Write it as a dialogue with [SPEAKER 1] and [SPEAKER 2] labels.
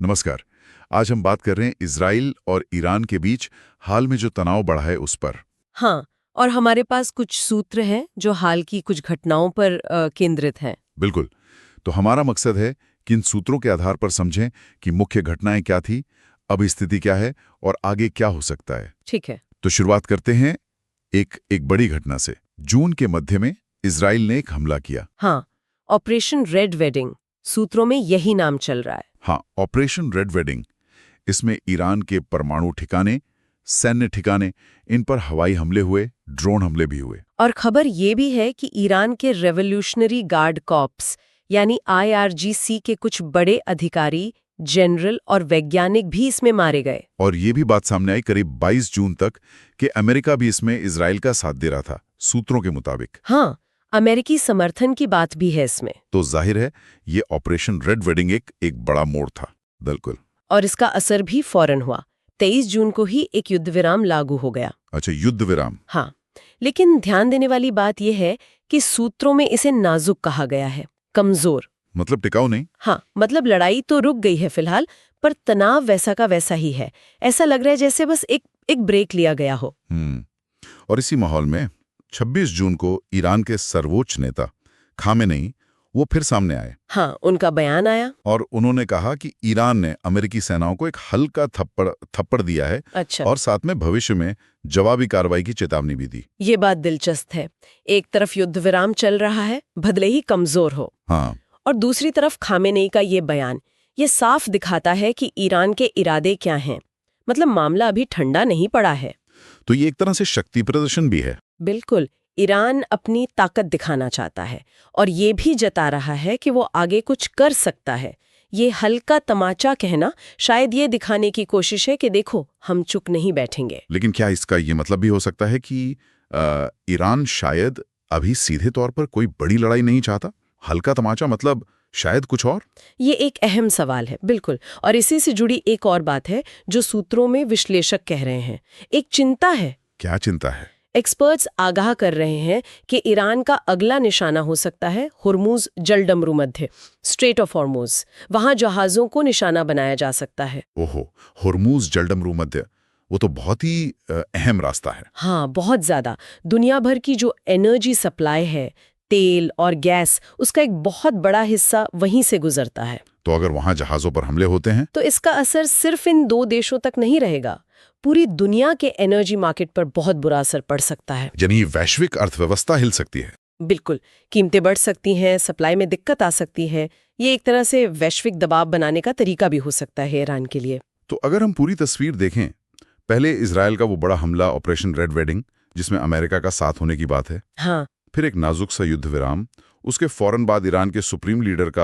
[SPEAKER 1] नमस्कार। आज हम बात कर रहे हैं इजराइल और ईरान के बीच हाल में जो तनाव बढ़ा है उस पर।
[SPEAKER 2] हाँ, और हमारे पास कुछ सूत्र हैं जो हाल की कुछ घटनाओं पर केंद्रित हैं।
[SPEAKER 1] बिल्कुल। तो हमारा मकसद है कि इन सूत्रों के आधार पर समझें कि मुख्य घटनाएं क्या थी, अब स्थिति क्या है और आगे क्या हो सकता है।
[SPEAKER 2] ठीक है।
[SPEAKER 1] तो शुरुआत करते हैं एक बड़ी घटना से। जून के मध्य में इजराइल ने एक हमला किया।
[SPEAKER 2] हाँ, ऑपरेशन रेड वेडिंग, सूत्रों में यही नाम चल रहा है।
[SPEAKER 1] हाँ, ऑपरेशन रेड वेडिंग। इसमें ईरान के परमाणु ठिकाने, सैन्य ठिकाने, इन पर हवाई हमले हुए, ड्रोन हमले भी हुए।
[SPEAKER 2] और खबर ये भी है कि ईरान के रेवोल्यूशनरी गार्ड कॉर्प्स यानी IRGC के कुछ बड़े अधिकारी, जनरल और वैज्ञानिक भी इसमें मारे गए।
[SPEAKER 1] और ये भी बात सामने आई करीब 22 जून तक कि अमेरिका भी इसमें इजराइल का साथ दे रहा था, सूत्रों के मुताबिक।
[SPEAKER 2] हाँ, अमेरिकी समर्थन की बात भी है इसमें।
[SPEAKER 1] तो जाहिर है ये ऑपरेशन रेड वेडिंग एक बड़ा मोड़ था। बिल्कुल।
[SPEAKER 2] और इसका असर भी फौरन हुआ। 23 जून को ही एक युद्ध विराम लागू हो गया।
[SPEAKER 1] अच्छा, युद्ध विराम।
[SPEAKER 2] हाँ, लेकिन ध्यान देने वाली बात यह है कि सूत्रों में इसे नाजुक कहा गया है, कमजोर।
[SPEAKER 1] मतलब टिकाऊ नहीं।
[SPEAKER 2] हाँ, मतलब लड़ाई तो रुक गई है फिलहाल, पर तनाव वैसा का वैसा ही है। ऐसा लग रहा है जैसे बस एक ब्रेक लिया गया हो।
[SPEAKER 1] और इसी माहौल में 26 जून को ईरान के सर्वोच्च नेता खामेनेई वो फिर सामने आए।
[SPEAKER 2] हाँ, उनका बयान आया।
[SPEAKER 1] और उन्होंने कहा कि ईरान ने अमेरिकी सेनाओं को एक हल्का थप्पड़ दिया है।
[SPEAKER 2] अच्छा।
[SPEAKER 1] और साथ में भविष्य में जवाबी कार्रवाई की चेतावनी भी दी।
[SPEAKER 2] ये बात दिलचस्प है। एक तरफ युद्ध विराम चल रहा है, भले ही कमजोर हो।
[SPEAKER 1] हाँ।
[SPEAKER 2] और दूसरी तरफ खामेनेई का ये बयान, ये साफ दिखाता है कि ईरान के इरादे क्या हैं। मतलब मामला अभी ठंडा नहीं पड़ा है।
[SPEAKER 1] तो ये एक तरह से शक्ति प्रदर्शन भी है।
[SPEAKER 2] बिल्कुल। ईरान अपनी ताकत दिखाना चाहता है और ये भी जता रहा है कि वो आगे कुछ कर सकता है। ये हल्का तमाचा कहना शायद ये दिखाने की कोशिश है कि देखो, हम चुप नहीं बैठेंगे।
[SPEAKER 1] लेकिन क्या इसका ये मतलब भी हो सकता है कि ईरान शायद अभी सीधे तौर पर कोई बड़ी लड़ाई नहीं चाहता? हल्का तमाचा मतलब शायद कुछ और?
[SPEAKER 2] ये एक अहम सवाल है, बिल्कुल। और इसी से जुड़ी एक और बात है जो सूत्रों में विश्लेषक कह रहे हैं। एक चिंता है।
[SPEAKER 1] क्या चिंता है?
[SPEAKER 2] एक्सपर्ट्स आगाह कर रहे हैं कि ईरान का अगला निशाना हो सकता है हुर्मुज जलडमरू मध्य, स्ट्रेट ऑफ हॉर्मुज। वहां जहाजों को निशाना बनाया जा सकता है।
[SPEAKER 1] ओहो, हुर्मुज जलडमरू मध्य, वो तो बहुत ही अहम रास्ता है।
[SPEAKER 2] हाँ, बहुत ज्यादा। दुनिया भर की जो एनर्जी सप्लाई है, तेल और गैस, उसका एक बहुत बड़ा हिस्सा वहीं से गुजरता है।
[SPEAKER 1] तो अगर वहां जहाजों पर हमले होते हैं
[SPEAKER 2] तो इसका असर सिर्फ इन दो देशों तक नहीं रहेगा, पूरी दुनिया के एनर्जी मार्केट पर बहुत बुरा असर पड़ सकता है।
[SPEAKER 1] यानी वैश्विक अर्थव्यवस्था हिल सकती है।
[SPEAKER 2] बिल्कुल। कीमतें बढ़ सकती हैं, सप्लाई में दिक्कत आ सकती है। ये एक तरह से वैश्विक दबाव बनाने का तरीका भी हो सकता है ईरान के लिए।
[SPEAKER 1] तो अगर हम पूरी तस्वीर देखें, पहले इजराइल का वो बड़ा हमला ऑपरेशन रेड वेडिंग, जिसमें अमेरिका का साथ होने की बात है।
[SPEAKER 2] हाँ।
[SPEAKER 1] फिर एक नाजुक सा युद्ध विराम, उसके फौरन बाद ईरान के सुप्रीम लीडर का